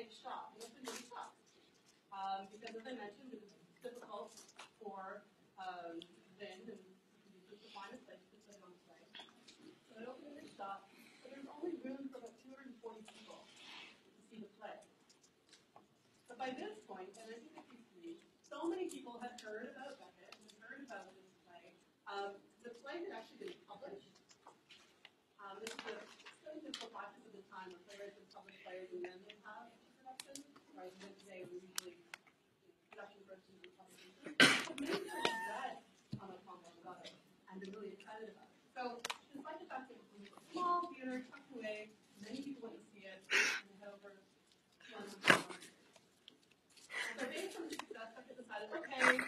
play shop. It opened really tough. Because as I mentioned, it was difficult for Lynn and producers to find a place to put it on play. So it opened in the shop, but there was only room for about 240 people to see the play. But by this point, in 1953, so many people had heard about Beckett and heard about this play. The play had actually been published. This is a really difficult practice at the time where playwrights would publish plays and then they have a production. Right, and today we usually production versions and publishing. But many people read Conwell about it and been really excited about it. So despite the fact that it was a small theater, tucked away, many people went to see it, and it had over 200 people. So based on the success, Beckett decided, okay,